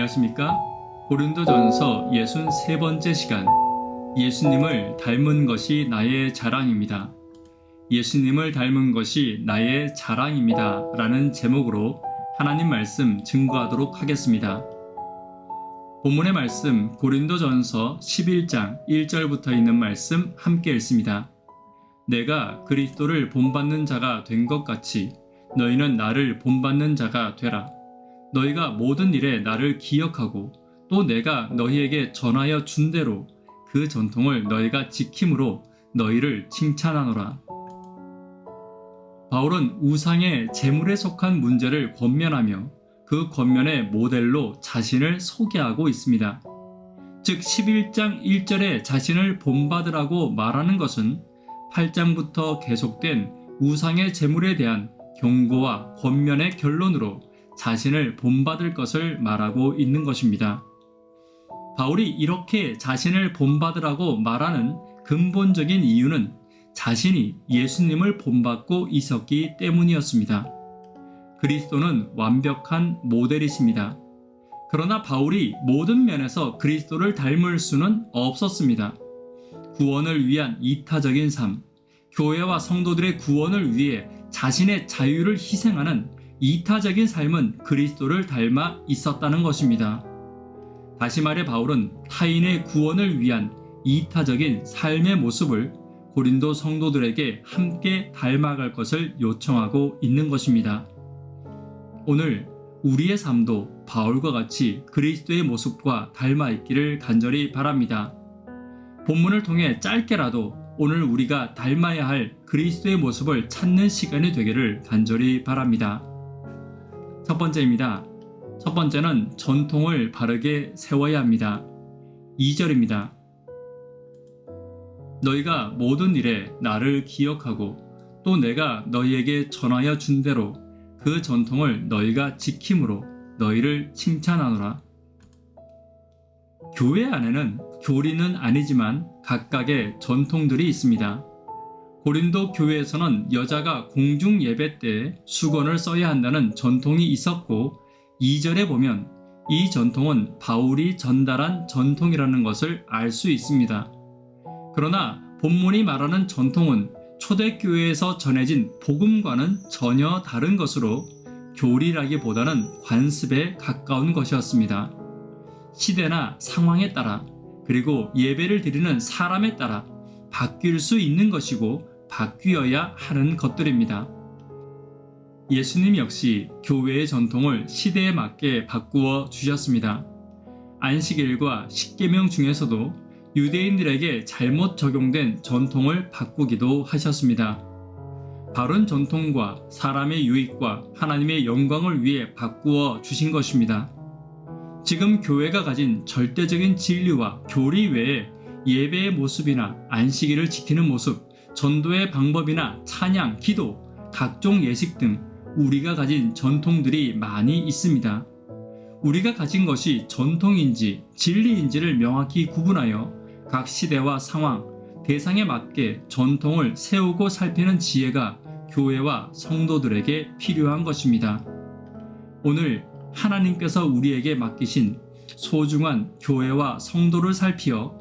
안녕하십니까? 고린도전서 63번째 시간, 예수님을 닮은 것이 나의 자랑입니다. 예수님을 닮은 것이 나의 자랑입니다 라는 제목으로 하나님 말씀 증거하도록 하겠습니다. 본문의 말씀 고린도전서 11장 1절부터 있는 말씀 함께 읽습니다. 내가 그리스도를 본받는 자가 된 것 같이 너희는 나를 본받는 자가 되라. 너희가 모든 일에 나를 기억하고 또 내가 너희에게 전하여 준 대로 그 전통을 너희가 지킴으로 너희를 칭찬하노라. 바울은 우상의 제물에 속한 문제를 권면하며 그 권면의 모델로 자신을 소개하고 있습니다. 즉 11장 1절에 자신을 본받으라고 말하는 것은 8장부터 계속된 우상의 제물에 대한 경고와 권면의 결론으로 자신을 본받을 것을 말하고 있는 것입니다. 바울이 이렇게 자신을 본받으라고 말하는 근본적인 이유는 자신이 예수님을 본받고 있었기 때문이었습니다. 그리스도는 완벽한 모델이십니다. 그러나 바울이 모든 면에서 그리스도를 닮을 수는 없었습니다. 구원을 위한 이타적인 삶, 교회와 성도들의 구원을 위해 자신의 자유를 희생하는 이타적인 삶은 그리스도를 닮아 있었다는 것입니다. 다시 말해 바울은 타인의 구원을 위한 이타적인 삶의 모습을 고린도 성도들에게 함께 닮아갈 것을 요청하고 있는 것입니다. 오늘 우리의 삶도 바울과 같이 그리스도의 모습과 닮아 있기를 간절히 바랍니다. 본문을 통해 짧게라도 오늘 우리가 닮아야 할 그리스도의 모습을 찾는 시간이 되기를 간절히 바랍니다. 첫 번째입니다. 첫 번째는 전통을 바르게 세워야 합니다. 2절입니다. 너희가 모든 일에 나를 기억하고 또 내가 너희에게 전하여 준 대로 그 전통을 너희가 지킴으로 너희를 칭찬하노라. 교회 안에는 교리는 아니지만 각각의 전통들이 있습니다. 고린도 교회에서는 여자가 공중 예배 때 수건을 써야 한다는 전통이 있었고 2절에 보면 이 전통은 바울이 전달한 전통이라는 것을 알 수 있습니다. 그러나 본문이 말하는 전통은 초대교회에서 전해진 복음과는 전혀 다른 것으로 교리라기보다는 관습에 가까운 것이었습니다. 시대나 상황에 따라 그리고 예배를 드리는 사람에 따라 바뀔 수 있는 것이고 바뀌어야 하는 것들입니다. 예수님 역시 교회의 전통을 시대에 맞게 바꾸어 주셨습니다. 안식일과 십계명 중에서도 유대인들에게 잘못 적용된 전통을 바꾸기도 하셨습니다. 바른 전통과 사람의 유익과 하나님의 영광을 위해 바꾸어 주신 것입니다. 지금 교회가 가진 절대적인 진리와 교리 외에 예배의 모습이나 안식일을 지키는 모습, 전도의 방법이나 찬양, 기도, 각종 예식 등 우리가 가진 전통들이 많이 있습니다. 우리가 가진 것이 전통인지 진리인지를 명확히 구분하여 각 시대와 상황, 대상에 맞게 전통을 세우고 살피는 지혜가 교회와 성도들에게 필요한 것입니다. 오늘 하나님께서 우리에게 맡기신 소중한 교회와 성도를 살피어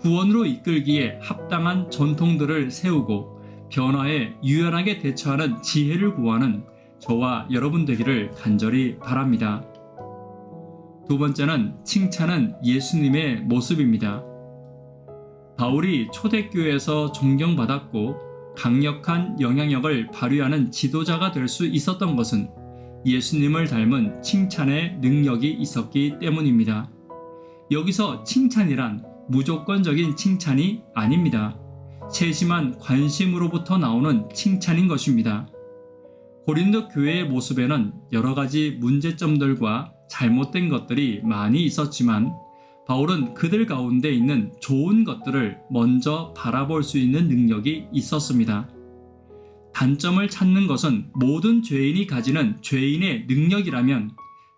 구원으로 이끌기에 합당한 전통들을 세우고 변화에 유연하게 대처하는 지혜를 구하는 저와 여러분 되기를 간절히 바랍니다. 두 번째는 칭찬은 예수님의 모습입니다. 바울이 초대교회에서 존경받았고 강력한 영향력을 발휘하는 지도자가 될 수 있었던 것은 예수님을 닮은 칭찬의 능력이 있었기 때문입니다. 여기서 칭찬이란 무조건적인 칭찬이 아닙니다. 세심한 관심으로부터 나오는 칭찬인 것입니다. 고린도 교회의 모습에는 여러 가지 문제점들과 잘못된 것들이 많이 있었지만 바울은 그들 가운데 있는 좋은 것들을 먼저 바라볼 수 있는 능력이 있었습니다. 단점을 찾는 것은 모든 죄인이 가지는 죄인의 능력이라면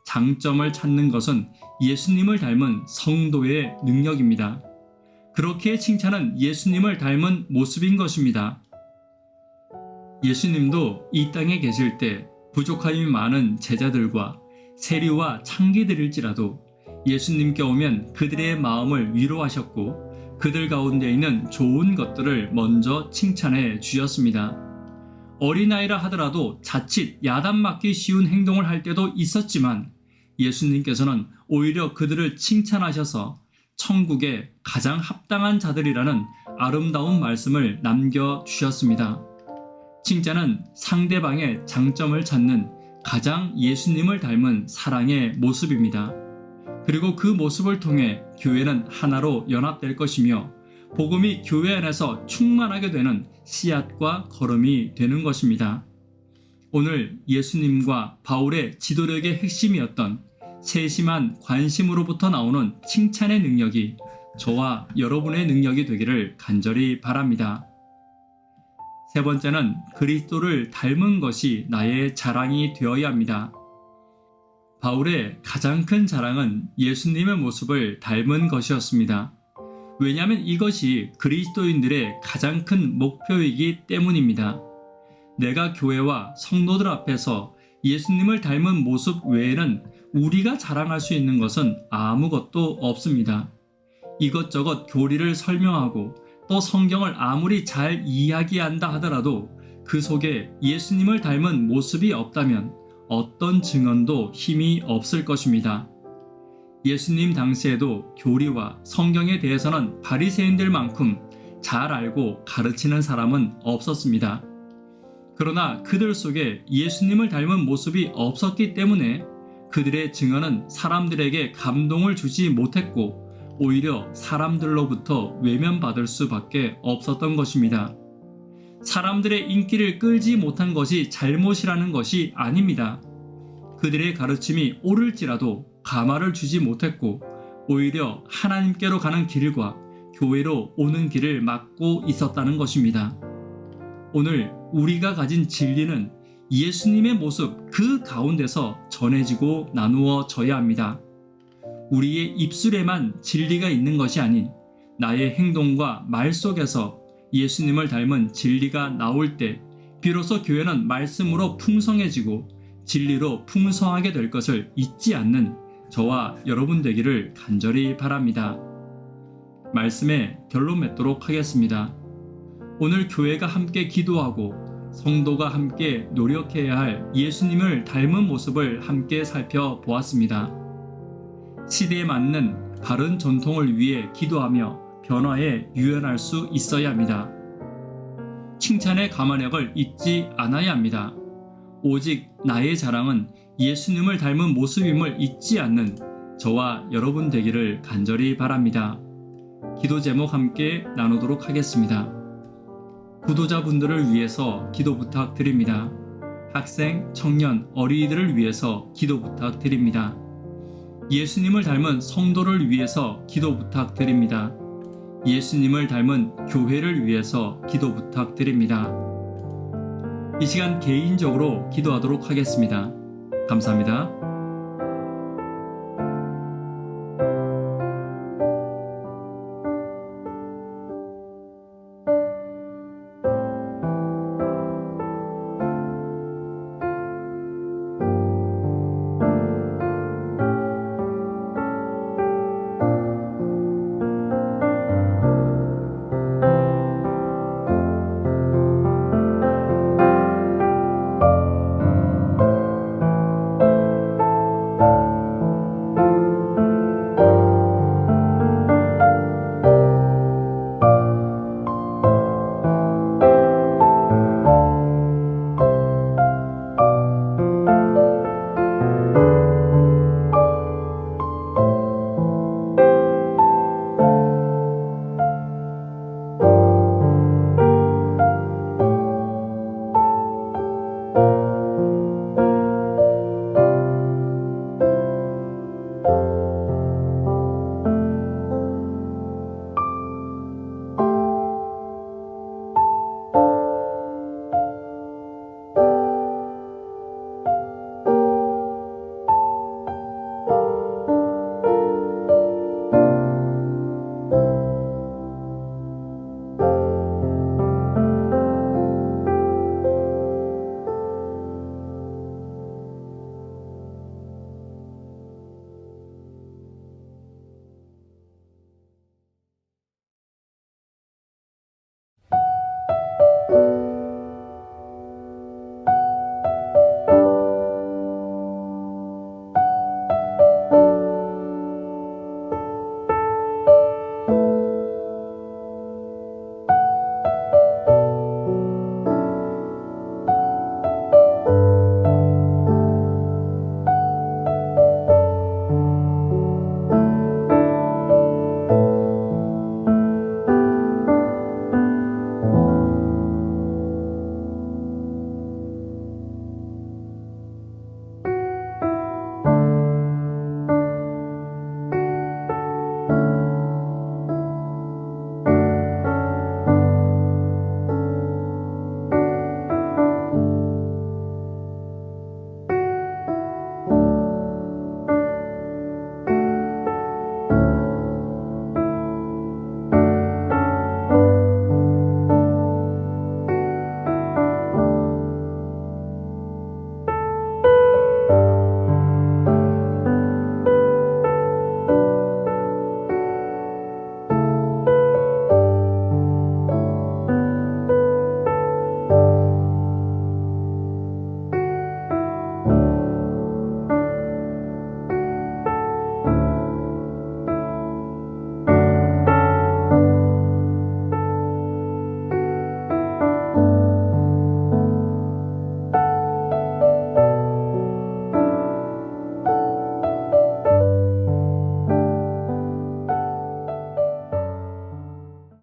장점을 찾는 것은 예수님을 닮은 성도의 능력입니다. 그렇기에 칭찬은 예수님을 닮은 모습인 것입니다. 예수님도 이 땅에 계실 때 부족함이 많은 제자들과 세리와 창기들일지라도 예수님께 오면 그들의 마음을 위로하셨고 그들 가운데 있는 좋은 것들을 먼저 칭찬해 주셨습니다. 어린아이라 하더라도 자칫 야단맞기 쉬운 행동을 할 때도 있었지만 예수님께서는 오히려 그들을 칭찬하셔서 천국에 가장 합당한 자들이라는 아름다운 말씀을 남겨주셨습니다. 칭찬은 상대방의 장점을 찾는 가장 예수님을 닮은 사랑의 모습입니다. 그리고 그 모습을 통해 교회는 하나로 연합될 것이며 복음이 교회 안에서 충만하게 되는 씨앗과 걸음이 되는 것입니다. 오늘 예수님과 바울의 지도력의 핵심이었던 세심한 관심으로부터 나오는 칭찬의 능력이 저와 여러분의 능력이 되기를 간절히 바랍니다. 세 번째는 그리스도를 닮은 것이 나의 자랑이 되어야 합니다. 바울의 가장 큰 자랑은 예수님의 모습을 닮은 것이었습니다. 왜냐하면 이것이 그리스도인들의 가장 큰 목표이기 때문입니다. 내가 교회와 성도들 앞에서 예수님을 닮은 모습 외에는 우리가 자랑할 수 있는 것은 아무것도 없습니다. 이것저것 교리를 설명하고 또 성경을 아무리 잘 이야기한다 하더라도 그 속에 예수님을 닮은 모습이 없다면 어떤 증언도 힘이 없을 것입니다. 예수님 당시에도 교리와 성경에 대해서는 바리새인들만큼 잘 알고 가르치는 사람은 없었습니다. 그러나 그들 속에 예수님을 닮은 모습이 없었기 때문에 그들의 증언은 사람들에게 감동을 주지 못했고 오히려 사람들로부터 외면받을 수밖에 없었던 것입니다. 사람들의 인기를 끌지 못한 것이 잘못이라는 것이 아닙니다. 그들의 가르침이 옳을지라도 가마를 주지 못했고 오히려 하나님께로 가는 길과 교회로 오는 길을 막고 있었다는 것입니다. 오늘 우리가 가진 진리는 예수님의 모습 그 가운데서 전해지고 나누어져야 합니다. 우리의 입술에만 진리가 있는 것이 아닌 나의 행동과 말 속에서 예수님을 닮은 진리가 나올 때 비로소 교회는 말씀으로 풍성해지고 진리로 풍성하게 될 것을 잊지 않는 저와 여러분 되기를 간절히 바랍니다. 말씀에 결론 맺도록 하겠습니다. 오늘 교회가 함께 기도하고 성도가 함께 노력해야 할 예수님을 닮은 모습을 함께 살펴보았습니다. 시대에 맞는 바른 전통을 위해 기도하며 변화에 유연할 수 있어야 합니다. 칭찬의 감화력을 잊지 않아야 합니다. 오직 나의 자랑은 예수님을 닮은 모습임을 잊지 않는 저와 여러분 되기를 간절히 바랍니다. 기도 제목 함께 나누도록 하겠습니다. 구도자분들을 위해서 기도 부탁드립니다. 학생, 청년, 어린이들을 위해서 기도 부탁드립니다. 예수님을 닮은 성도를 위해서 기도 부탁드립니다. 예수님을 닮은 교회를 위해서 기도 부탁드립니다. 이 시간 개인적으로 기도하도록 하겠습니다. 감사합니다.